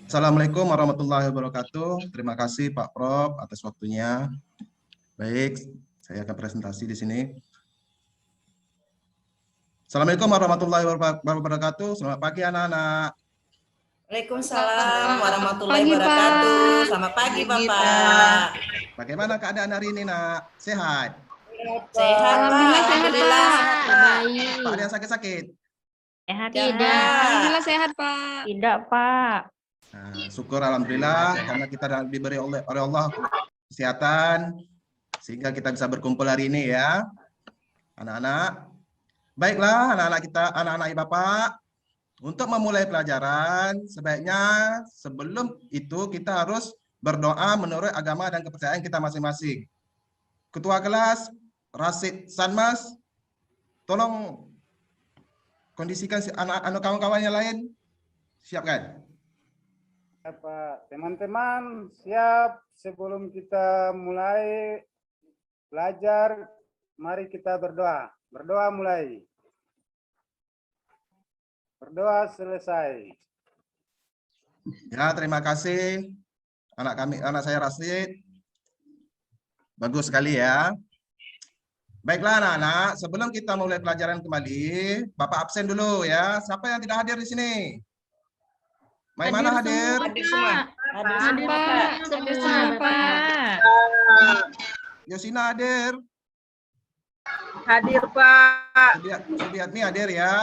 Assalamualaikum warahmatullahi wabarakatuh. Terima kasih Pak Prof atas waktunya. Baik, saya akan presentasi di sini. Assalamualaikum warahmatullahi wabarakatuh. Selamat pagi anak-anak. Waalaikumsalam warahmatullahi Pagi, wabarakatuh. Pak. Selamat pagi, Pagi, Bapak. Bagaimana keadaan hari ini, Nak? Sehat? Sehat, Pak. Alhamdulillah sehat, Alhamdulillah Pak. sehat, Pak. Pak ada yang sakit-sakit? Sehat Tidak. Alhamdulillah sehat, Pak. Tidak, Pak. Nah, syukur alhamdulillah karena kita diberi oleh Allah kesehatan sehingga kita bisa berkumpul hari ini ya. Anak-anak. Baiklah, anak-anak kita, anak-anak Bapak. Untuk memulai pelajaran, sebaiknya sebelum itu kita harus berdoa menurut agama dan kepercayaan kita masing-masing. Ketua kelas, Rasid Sanmas, tolong kondisikan anak-anak kawan-kawan yang lain. Siapkan. Pak, teman-teman siap. Sebelum kita mulai belajar, mari kita berdoa. Berdoa mulai. Berdoa selesai. Ya, terima kasih anak saya Rasid. Bagus sekali ya. Baiklah anak-anak, sebelum kita mulai pelajaran kembali, Bapak absen dulu ya. Siapa yang tidak hadir di sini? Mana hadir? Hadir semua. Hadir, Pak. Hadir semua, Pak. Yosina hadir. Hadir, Pak. Subiatmi hadir ya.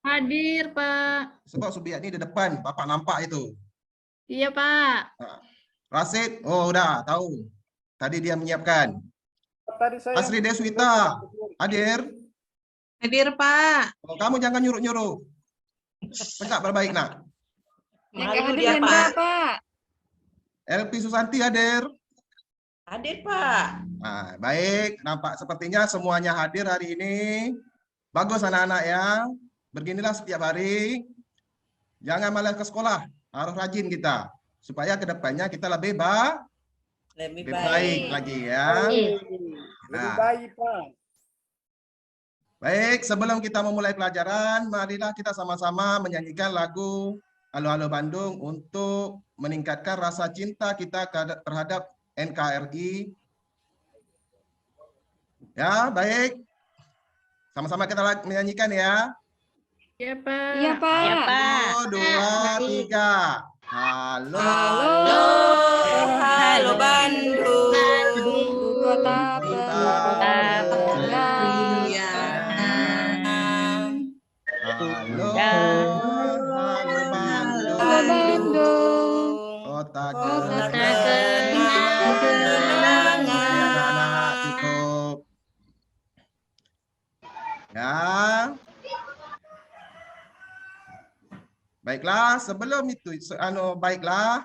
Hadir, Pak. Sebab Subiatmi di depan, Bapak nampak itu. Iya, Pak. Rasid, oh udah tahu. Tadi dia menyiapkan. Tadi saya Asri Deswita hadir. Hadir, Pak. Oh, kamu jangan nyuruh-nyuruh. Tegak berbaik nak. Yang Malu nggak hadir dia, Hendra, Pak. Pak. LP Susanti hadir. Hadir, Pak. Nah, baik, nampak sepertinya semuanya hadir hari ini. Bagus anak-anak ya. Beginilah setiap hari. Jangan malas ke sekolah, harus rajin kita. Supaya kedepannya kita lebih baik lagi ya. lebih Nah, baik, Pak. baik, sebelum kita memulai pelajaran, marilah kita sama-sama menyanyikan lagu Halo-Halo Bandung untuk meningkatkan rasa cinta kita terhadap NKRI. Ya, baik. Sama-sama kita menyanyikan ya. Iya, Pak. Iya, Pak. Ya, Pak. 1, 2, 3. Halo. Halo, halo Bandung. Kota Halo. Halo Bandung. Bandung. Kota kenangan. Anak-anak cukup. Ya. Baiklah, sebelum itu, baiklah.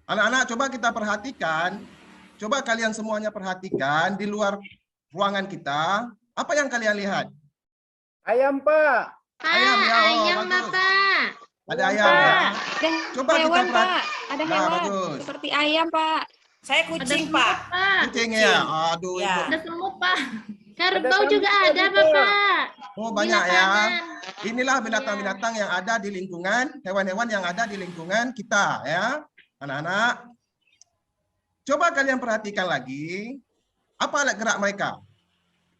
Anak-anak coba kita perhatikan, coba kalian semuanya perhatikan di luar ruangan kita, apa yang kalian lihat? Ayam, Pak. Ayam ya, Ayam, bagus. Pak. Ada ayam ya. Ada Coba kita hewan, perhatikan. Pak. Ada Nah, hewan. bagus. Seperti ayam, Pak. Saya kucing, Pak. Kucing ya, aduh Ya. ibu. semut, Pak. Kerbau juga ada, Bapak. Oh banyak ya. Inilah binatang-binatang yang ada di lingkungan, hewan-hewan yang ada di lingkungan kita ya, anak-anak. Coba kalian perhatikan lagi, apa alat gerak mereka?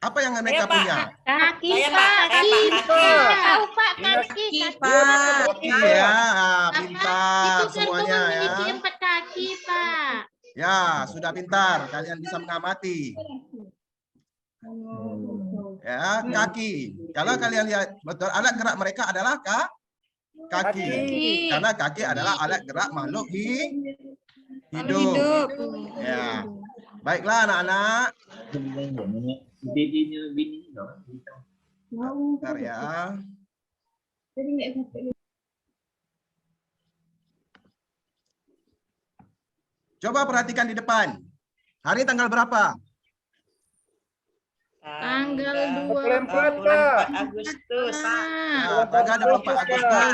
Apa yang mereka Pak. punya? Kaki, Saya, Pak. Pak. Kaki. Tahu, Pak. Kaki, Pak. Iya, pintar semuanya ya. 4 kaki, Pak. Ya, sudah pintar. Kalian bisa mengamati. Ya, kaki. Kalau kalian lihat betul, alat gerak mereka adalah kaki. Karena kaki adalah alat gerak makhluk hidup. Ya. Baiklah anak-anak. Bentar ya. Coba perhatikan di depan. Hari ini tanggal berapa? Tanggal 24, 24 Agustus. Nah, tanggal 24 Agustus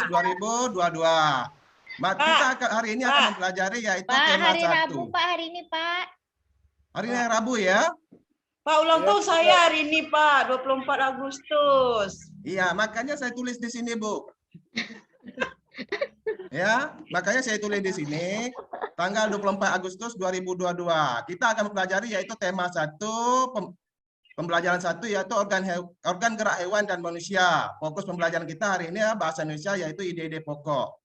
2022. Kita hari ini akan mempelajari yaitu tema 1. Pak, hari ini, Pak. Hari ini Rabu ya. Pak, ulang tahun saya hari ini, Pak. 24 Agustus. Iya, makanya saya tulis di sini, Bu. Ya, makanya saya tulis di sini tanggal 24 Agustus 2022. Kita akan mempelajari yaitu tema 1, pembelajaran 1 yaitu organ gerak hewan dan manusia. Fokus pembelajaran kita hari ini ya, bahasa Indonesia yaitu ide-ide pokok.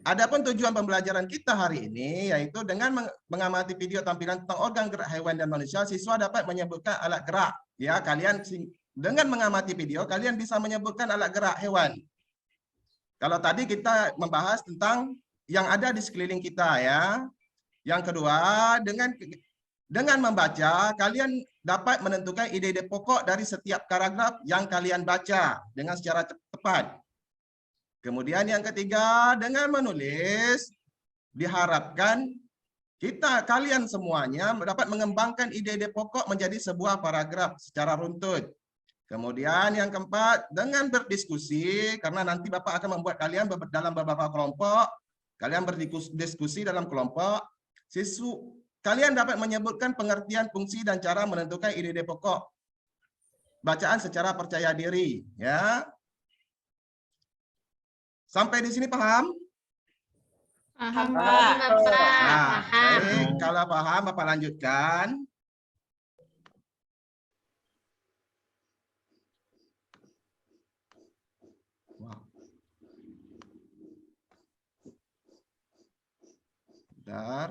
Adapun tujuan pembelajaran kita hari ini yaitu dengan mengamati video tampilan tentang organ gerak hewan dan manusia, siswa dapat menyebutkan alat gerak. Ya, kalian dengan mengamati video kalian bisa menyebutkan alat gerak hewan. Kalau tadi kita membahas tentang yang ada di sekeliling kita ya. Yang kedua, dengan membaca kalian dapat menentukan ide-ide pokok dari setiap paragraf yang kalian baca dengan secara tepat. Kemudian yang ketiga, dengan menulis diharapkan kalian semuanya dapat mengembangkan ide-ide pokok menjadi sebuah paragraf secara runtut. Kemudian yang keempat, dengan berdiskusi, karena nanti Bapak akan membuat kalian dalam beberapa kelompok, kalian berdiskusi dalam kelompok, kalian dapat menyebutkan pengertian, fungsi, dan cara menentukan ide-ide pokok. Bacaan secara percaya diri. Ya. Sampai di sini paham? Paham, Pak. Nah, baik. Kalau paham, Bapak lanjutkan. Bentar.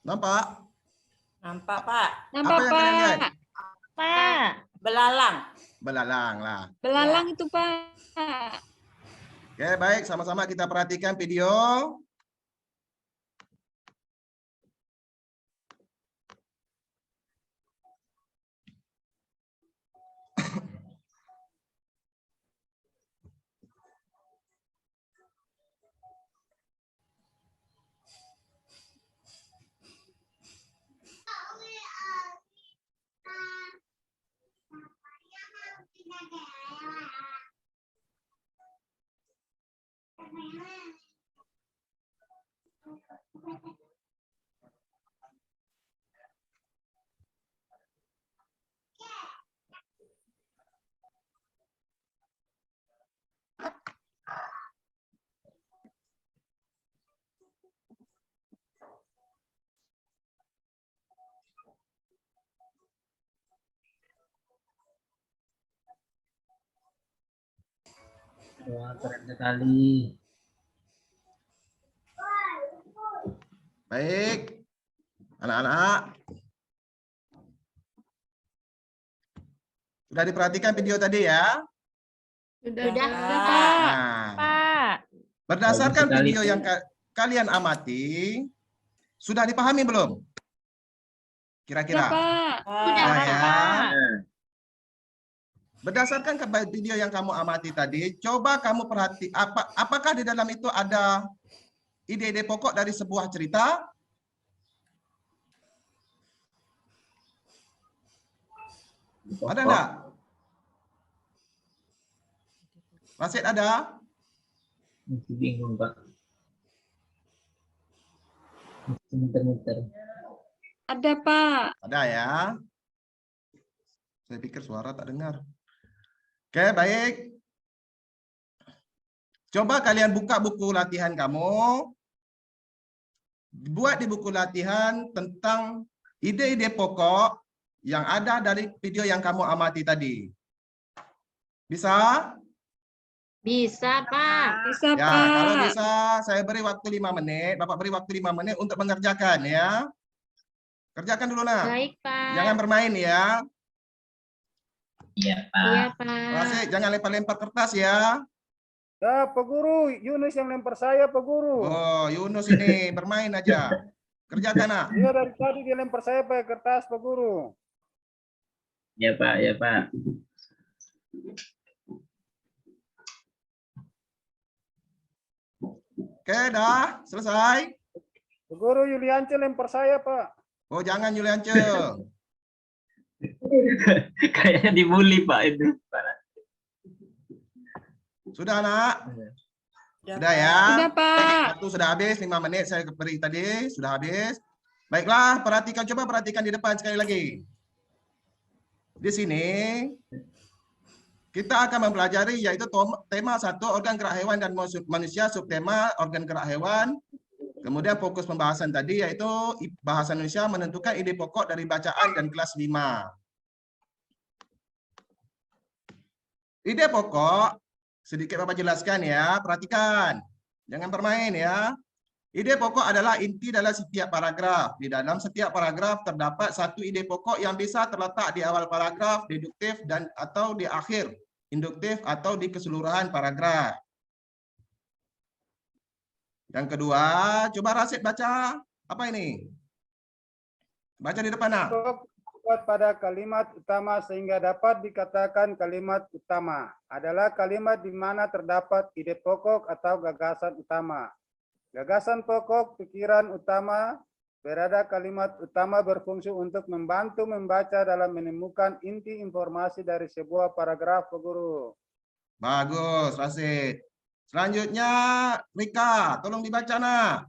Nampak? Nampak, Pak. Nampak, Apa yang kalian lihat? Pak. Pak. Belalang. Belalang lah. Belalang itu, Pak. Oke, baik. Sama-sama kita perhatikan video. Wah, keren sekali. Baik. Anak-anak. Sudah diperhatikan video tadi ya? Sudah, Sudah, Pak. Nah, Pak. berdasarkan Bagus sekali. video yang kalian amati, sudah dipahami belum? Sudah, Kira-kira? Pak. Sudah ya. Nah, Berdasarkan video yang kamu amati tadi, coba kamu perhati apakah di dalam itu ada ide-ide pokok dari sebuah cerita? Ada enggak? Masih ada? masih bingung, Pak. Masih muter-muter. Ada, Pak. Ada ya. Saya pikir suara tak dengar. Oke, baik. Coba kalian buka buku latihan kamu. Buat di buku latihan tentang ide-ide pokok yang ada dari video yang kamu amati tadi. Bisa? Bisa, Pak. Bisa, Ya, Pak. kalau bisa saya beri waktu 5 menit. Bapak beri waktu 5 menit untuk mengerjakan ya. Kerjakan dulu nah. Baik, Pak. Jangan bermain ya. Iya, Pak. Iya, Pak. Masih jangan lempar-lempar kertas ya. Ya, Pak Guru, Yunus yang lempar saya, Pak Guru. Oh, Yunus ini bermain aja. Kerjakan nak. Iya, dari tadi dia lempar saya pakai kertas, Pak Guru. Ya, Pak. Ya, Pak. Oke, dah. Selesai. Pak Guru, Yuliance lempar saya, Pak. Oh, jangan Yuliance. Kayaknya dibully, Pak, itu. Pak. Sudah, nak? Sudah ya? Sudah, Pak. Waktu sudah habis, 5 menit saya beri tadi, sudah habis. Baiklah, coba perhatikan di depan sekali lagi. Di sini kita akan mempelajari yaitu tema 1 organ gerak hewan dan manusia, subtema organ gerak hewan. Kemudian fokus pembahasan tadi yaitu bahasa Indonesia menentukan ide pokok dari bacaan dan kelas 5. Ide pokok sedikit Bapak jelaskan ya, perhatikan. Jangan bermain ya. Ide pokok adalah inti dalam setiap paragraf. Di dalam setiap paragraf terdapat satu ide pokok yang bisa terletak di awal paragraf, deduktif dan atau di akhir, induktif atau di keseluruhan paragraf. Yang kedua, coba Rasid baca. Apa ini? Baca di depan nak. Pada kalimat utama sehingga dapat dikatakan kalimat utama adalah kalimat di mana terdapat ide pokok atau gagasan utama. Gagasan pokok, pikiran utama, berada kalimat utama berfungsi untuk membantu membaca dalam menemukan inti informasi dari sebuah paragraf, Pak Guru. Bagus, Rasid. Selanjutnya, Rika, tolong dibaca nak.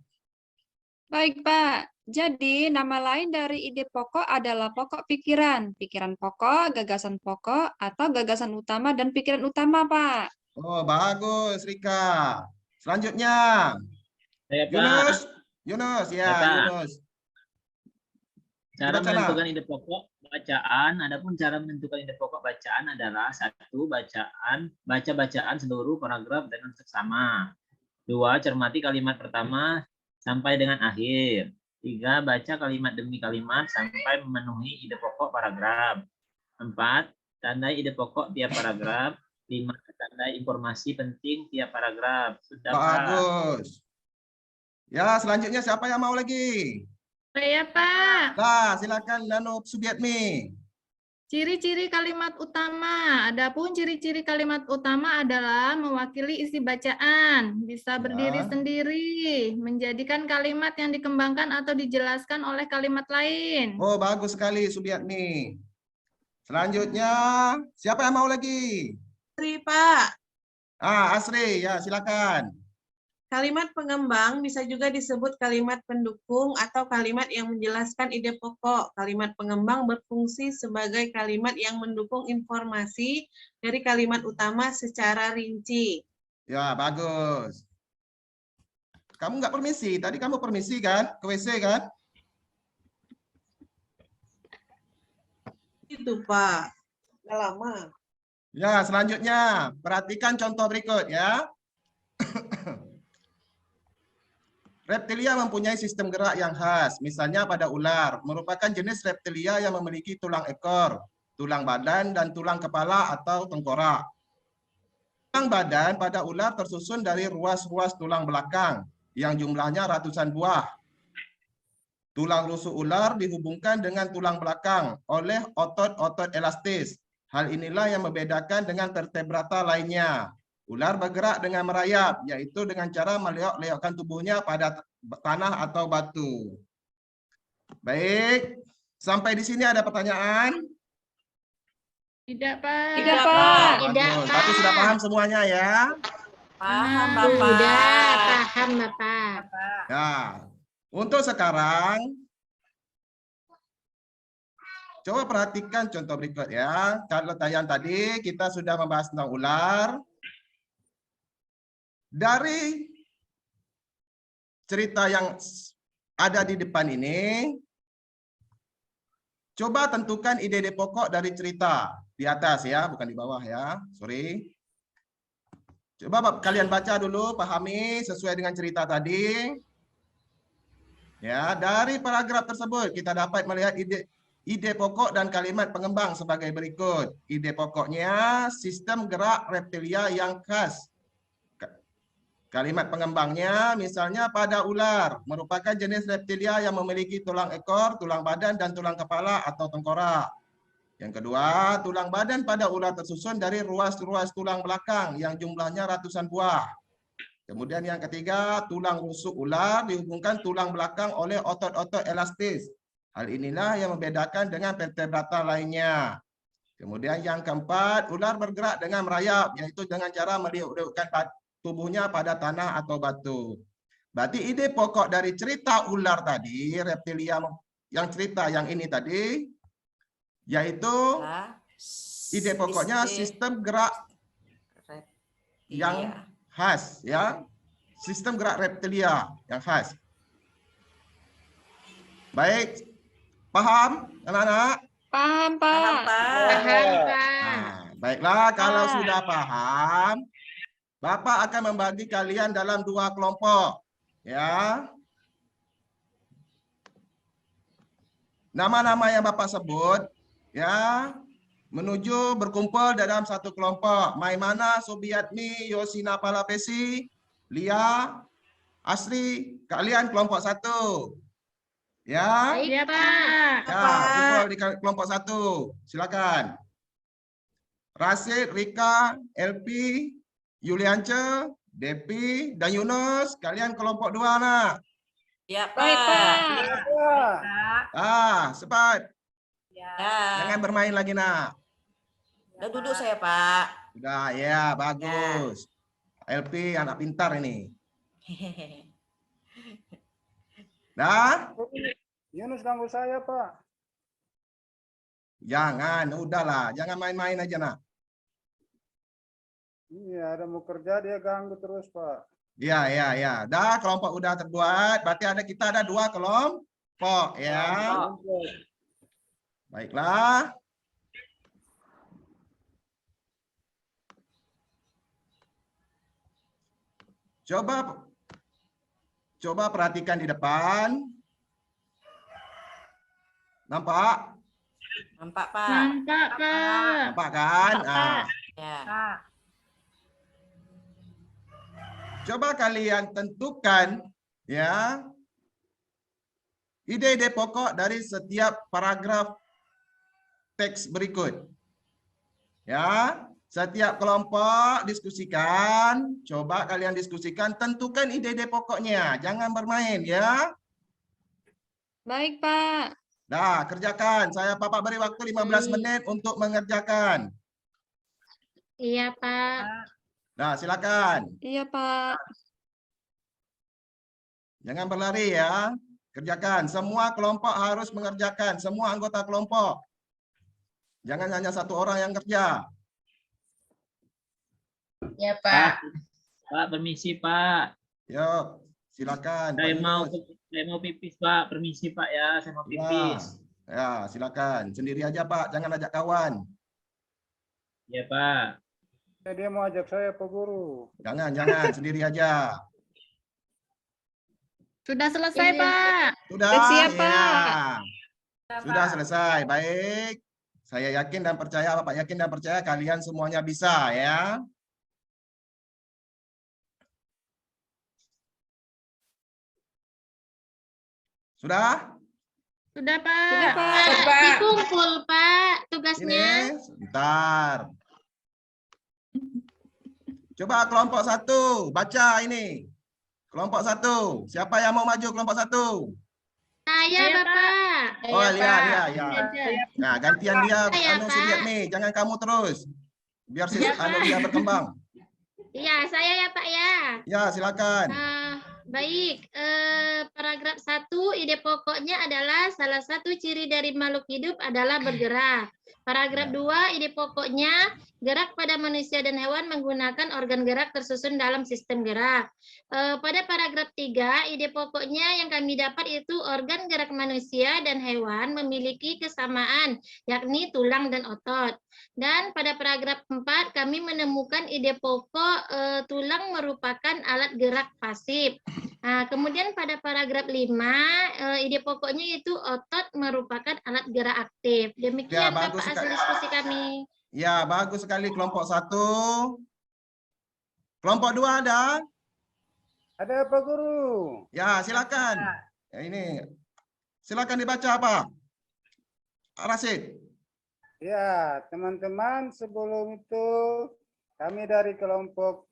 Baik, Pak. Jadi, nama lain dari ide pokok adalah pokok pikiran. Pikiran pokok, gagasan pokok, atau gagasan utama dan pikiran utama, Pak. Oh, bagus, Rika. Selanjutnya, Saya, Pak. Yunus, ya, Ya, Pak. Yunus. Cara Baca, Nak. menentukan ide pokok bacaan. Adapun cara menentukan ide pokok bacaan adalah 1. Baca bacaan seluruh paragraf dengan seksama. 2. Cermati kalimat pertama sampai dengan akhir. 3. Baca kalimat demi kalimat sampai memenuhi ide pokok paragraf. 4. Tandai ide pokok tiap paragraf. 5. Tandai informasi penting tiap paragraf. Sudah, Pak. Bagus. Ya, selanjutnya siapa yang mau lagi? Saya, Pak. Nah, silakan Nano Subiatmi. Ciri-ciri kalimat utama. Adapun ciri-ciri kalimat utama adalah mewakili isi bacaan, bisa berdiri Ya. sendiri, menjadikan kalimat yang dikembangkan atau dijelaskan oleh kalimat lain. Oh, bagus sekali Subiatmi. Selanjutnya, siapa yang mau lagi? Asri, Pak. Asri, ya silakan. Kalimat pengembang bisa juga disebut kalimat pendukung atau kalimat yang menjelaskan ide pokok. Kalimat pengembang berfungsi sebagai kalimat yang mendukung informasi dari kalimat utama secara rinci. Ya, bagus. Kamu nggak permisi? Tadi kamu permisi kan? Ke WC kan? Itu, Pak. Udah lama. Ya, selanjutnya perhatikan contoh berikut ya. Reptilia mempunyai sistem gerak yang khas. Misalnya pada ular, merupakan jenis reptilia yang memiliki tulang ekor, tulang badan, dan tulang kepala atau tengkorak. Tulang badan pada ular tersusun dari ruas-ruas tulang belakang yang jumlahnya ratusan buah. Tulang rusuk ular dihubungkan dengan tulang belakang oleh otot-otot elastis. Hal inilah yang membedakan dengan vertebrata lainnya. Ular bergerak dengan merayap, yaitu dengan cara meleok-leokkan tubuhnya pada tanah atau batu. Baik, sampai di sini ada pertanyaan? Tidak, Pak. Tidak, Pak. Tidak, Bagus. Pak. Tapi sudah paham semuanya ya? Paham, Bapak. Sudah paham, Bapak. Ya, untuk sekarang, coba perhatikan contoh berikut ya. Kalau yang tadi kita sudah membahas tentang ular. Dari cerita yang ada di depan ini, coba tentukan ide-ide pokok dari cerita. Di atas ya, bukan di bawah ya. Sorry. Coba kalian baca dulu, pahami sesuai dengan cerita tadi. Ya, dari paragraf tersebut kita dapat melihat ide pokok dan kalimat pengembang sebagai berikut. Ide pokoknya sistem gerak reptilia yang khas. Kalimat pengembangnya misalnya pada ular, merupakan jenis reptilia yang memiliki tulang ekor, tulang badan, dan tulang kepala atau tengkorak. Yang kedua, tulang badan pada ular tersusun dari ruas-ruas tulang belakang yang jumlahnya ratusan buah. Kemudian yang ketiga, tulang rusuk ular dihubungkan tulang belakang oleh otot-otot elastis. Hal inilah yang membedakan dengan vertebrata lainnya. Kemudian yang keempat, ular bergerak dengan merayap, yaitu dengan cara meliuk-liukkan tubuhnya pada tanah atau batu. Berarti ide pokok dari cerita ular tadi, reptilia yang cerita yang ini tadi, yaitu ide pokoknya sistem gerak yang khas, ya. Sistem gerak reptilia yang khas. Baik, paham anak-anak? Paham, Pak. Paham, Pak. Nah, baiklah, kalau sudah paham, Bapak akan membagi kalian dalam 2 kelompok, ya. Nama-nama yang Bapak sebut, ya, menuju berkumpul dalam 1 kelompok. Maimana, Subiatmi, Yosina Palapesi, Lia, Asri, kalian kelompok 1. Ya. Baik, Iya, Pak. Pak. Ya, kumpul di kelompok 1. Silakan. Rasid, Rika, Elpi, Yuliance, Depi, dan Yunus, kalian kelompok 2, nak. Ya, Baik, Pak. Ah, cepat. Ya. Jangan bermain lagi, nak. Udah duduk saya, Pak. Udah, ya, bagus. Elpi anak pintar ini. Dah? Yunus ganggu saya, Pak. Jangan, udahlah. Jangan main-main aja, nak. Iya, ada mau kerja dia ganggu terus, Pak. Ya, ya, ya. Dah, kelompok udah terbuat. Berarti kita ada 2 kelompok, ya. Baiklah. Coba perhatikan di depan. Nampak? Nampak, Pak. Nampak, Pak. Nampak kan? Ah. Ya. Coba kalian tentukan, ya, ide-ide pokok dari setiap paragraf teks berikut. Ya, setiap kelompok diskusikan, coba kalian diskusikan, tentukan ide-ide pokoknya, jangan bermain, ya. Baik, Pak. Dah, kerjakan. Bapak beri waktu 15 menit untuk mengerjakan. Iya, Pak. Dah, silakan. Iya, Pak. Jangan berlari, ya. Kerjakan. Semua kelompok harus mengerjakan, semua anggota kelompok. Jangan hanya 1 orang yang kerja. Ya, Pak, Pak, permisi, Pak. Yuk, silakan. Pak Yunus. Saya mau pipis, Pak. Permisi, Pak, ya. Saya mau pipis. Ya, silakan. Sendiri aja, Pak. Jangan ajak kawan. Ya, Pak. Dia mau ajak saya, Pak Guru. Jangan, sendiri aja. Sudah selesai, Pak. Sudah? Siap, Ya. Pak. Sudah selesai. Baik. Saya yakin dan percaya, Bapak yakin dan percaya kalian semuanya bisa, ya. Sudah? Sudah, Pak. Sudah, Pak. Dikumpul, Pak, tugasnya. Ini, sebentar. Coba kelompok 1, baca ini. Kelompok 1, siapa yang mau maju kelompok 1? Saya, Iya, Bapak. Oh, lihat, ya. Aja. Nah, gantian dia, Saya, Pak. Sudiat nih, jangan kamu terus. Biar dia berkembang. Iya, saya ya, Pak ya. Ya, silakan. Baik, paragraf 1, ide pokoknya adalah salah satu ciri dari makhluk hidup adalah bergerak. Paragraf 2, ide pokoknya gerak pada manusia dan hewan menggunakan organ gerak tersusun dalam sistem gerak. Pada paragraf 3, ide pokoknya yang kami dapat itu organ gerak manusia dan hewan memiliki kesamaan, yakni tulang dan otot. Dan pada paragraf 4, kami menemukan ide pokok tulang merupakan alat gerak pasif. Kemudian pada paragraf 5, ide pokoknya itu otot merupakan alat gerak aktif. Demikian bagus Bapak hasil sekali. diskusi kami. Ya, bagus sekali kelompok 1. Kelompok 2 ada? Ada, Pak Guru. Ya, silakan. Ya, ini. Silakan dibaca apa? Rasid. Ya, teman-teman, sebelum itu kami dari kelompok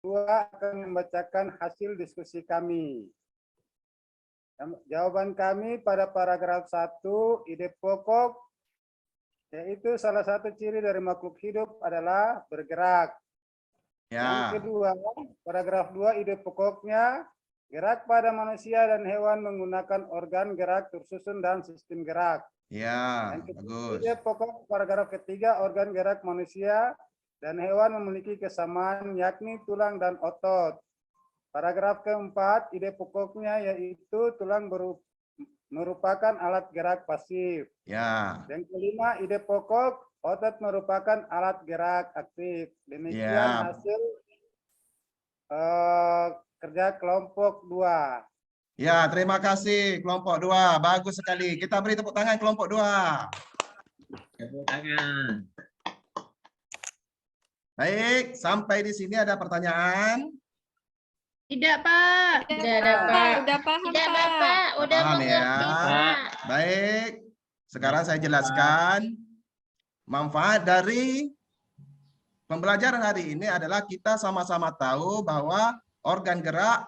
2 akan membacakan hasil diskusi kami. Jawaban kami pada paragraf 1, ide pokok, yaitu salah satu ciri dari makhluk hidup adalah bergerak. Yang Ya, kedua, paragraf 2 ide pokoknya gerak pada manusia dan hewan menggunakan organ gerak tersusun dan sistem gerak. ya, Yang ketiga, bagus. ide pokok paragraf ketiga organ gerak manusia dan hewan memiliki kesamaan yakni tulang dan otot. Paragraf keempat, ide pokoknya yaitu tulang merupakan alat gerak pasif. Ya, Yang kelima, ide pokok otot merupakan alat gerak aktif. Demikian Ya. hasil kerja kelompok 2. ya, terima kasih kelompok 2. Bagus sekali. Kita beri tepuk tangan kelompok 2. Tepuk tangan. Baik, sampai di sini ada pertanyaan. Tidak, Pak. Tidak ada, Pak. Udah paham, Tidak, Pak. Bapak. Udah Paham ya? mengerti, Pak. Baik, sekarang saya jelaskan manfaat dari pembelajaran hari ini adalah kita sama-sama tahu bahwa organ gerak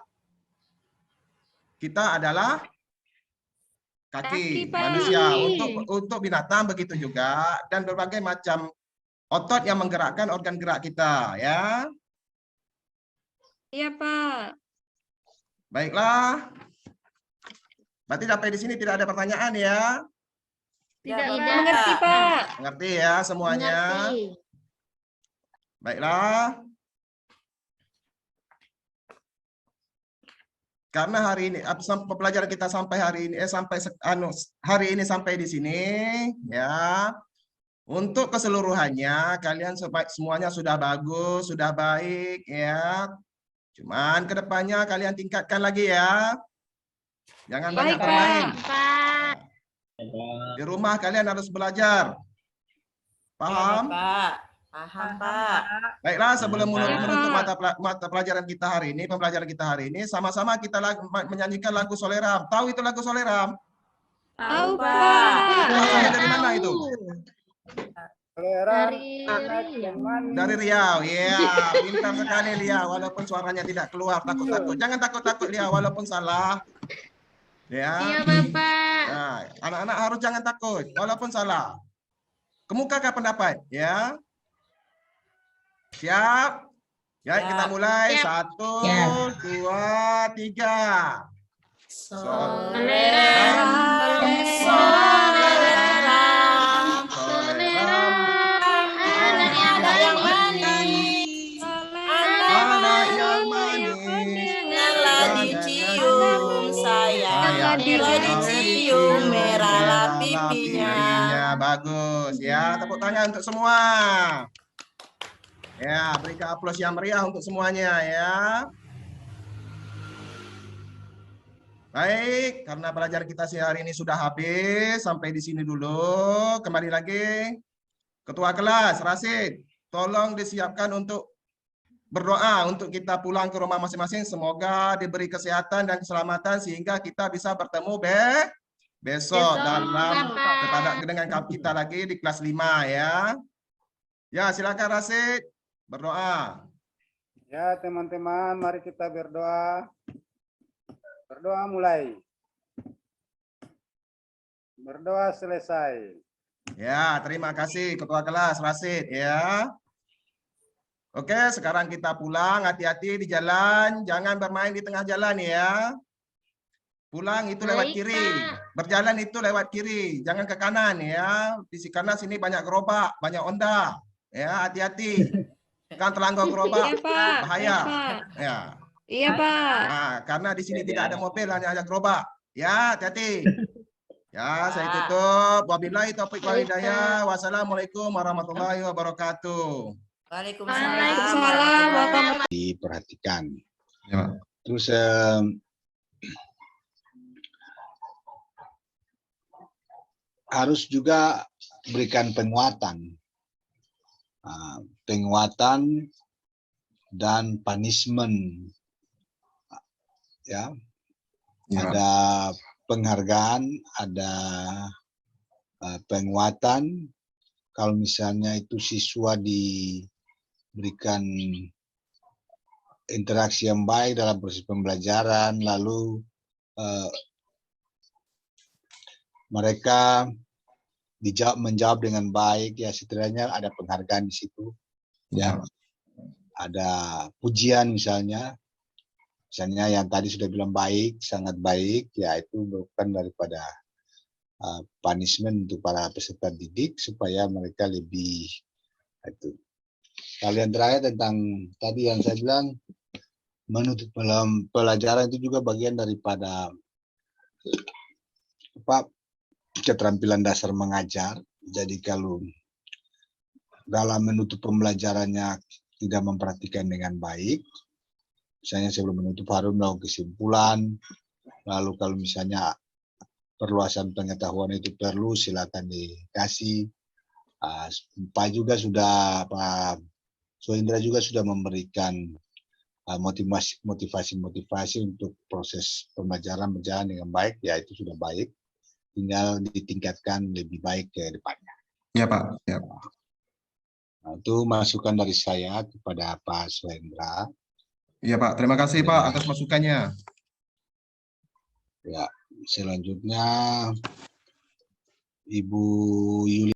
kita adalah kaki Kaki, Pak. manusia. Untuk binatang begitu juga dan berbagai macam otot yang menggerakkan organ gerak kita, ya. Iya, Pak. Baiklah. Berarti sampai di sini tidak ada pertanyaan ya. Tidak, Tidak. Pak. Mengerti, Pak. Mengerti ya semuanya? Mengerti. Baiklah. Karena hari ini pembelajaran kita sampai hari ini hari ini sampai di sini ya. Untuk keseluruhannya kalian semuanya sudah bagus, sudah baik ya. Cuman kedepannya kalian tingkatkan lagi ya. Jangan banyak Baik, bermain. Pak. Di rumah kalian harus belajar. Paham? Pak. Paham, Pak. Baiklah, sebelum Iya, menutup Pak. mata pelajaran kita hari ini, pembelajaran kita hari ini, sama-sama kita menyanyikan lagu Soleram. Tahu itu lagu Soleram? Tahu, Pak. Pak. Asalnya dari mana itu? Selera Dari anak Riau. yang manis. Dari Riau. Iya, pintar sekali Lia, walaupun suaranya tidak keluar, takut-takut. Jangan takut-takut Lia, walaupun salah. Ya. Iya, Bapak. Nah, anak-anak harus jangan takut, walaupun salah. Kemukakan pendapat, ya. Siap? Ya, kita mulai. Siap. 1, 2, 3. Soleram. Anak yang manis. Anak yang manis. Nyala dicium sayang. Sayang. Nyala dicium merahlah pipinya. Bagus ya, tepuk tangan untuk semua. Ya, berikan aplaus yang meriah untuk semuanya ya. Baik, karena pelajaran kita hari ini sudah habis, sampai di sini dulu. Kembali lagi, Ketua Kelas, Rasid, tolong disiapkan untuk berdoa untuk kita pulang ke rumah masing-masing. Semoga diberi kesehatan dan keselamatan sehingga kita bisa bertemu besok dalam dengan kita lagi di kelas 5 ya. Ya, silakan Rasid berdoa. Ya, teman-teman, mari kita berdoa. Berdoa mulai. Berdoa selesai. Ya, terima kasih Ketua Kelas Rasid ya. Oke, sekarang kita pulang. Hati-hati di jalan, jangan bermain di tengah jalan ya. Pulang itu lewat Baik, kiri, Pak. berjalan itu lewat kiri, jangan ke kanan ya. Karena sini banyak gerobak, banyak Honda. Ya, hati-hati. Kan terlanggor gerobak, Iya, Pak. bahaya. Iya, Pak. Ya. Iya, Pak. Nah, karena di sini tidak ada mobil, hanya ada gerobak. Ya, hati-hati. Ya, saya tutup. Wabillahi taufiq wal hidayah. Wassalamualaikum warahmatullahi wabarakatuh. Waalaikumsalam. Waalaikumsalam. Diperhatikan. Ya. Terus harus juga berikan penguatan, penguatan dan punishment, ya. Ada penghargaan, ada penguatan. Kalau misalnya itu siswa diberikan interaksi yang baik dalam proses pembelajaran, lalu mereka menjawab dengan baik, ya setidaknya ada penghargaan di situ. Ya, ada pujian misalnya yang tadi sudah bilang baik, sangat baik, ya itu bukan daripada punishment untuk para peserta didik supaya mereka lebih itu. Kalian terakhir tentang tadi yang saya bilang menuntut pelajaran itu juga bagian daripada keterampilan dasar mengajar. Jadi kalau dalam menutup pembelajarannya tidak memperhatikan dengan baik, misalnya sebelum menutup harus melakukan kesimpulan, lalu kalau misalnya perluasan pengetahuan itu perlu, silakan dikasih. Pak juga sudah, Pak Soindra juga sudah memberikan motivasi untuk proses pembelajaran berjalan dengan baik, ya itu sudah baik. Tinggal ditingkatkan lebih baik ke depannya. Ya Pak. Ya. Nah, itu masukan dari saya kepada Pak Soindra. Iya Pak, terima kasih Pak atas masukannya. Ya, selanjutnya Ibu Yuli.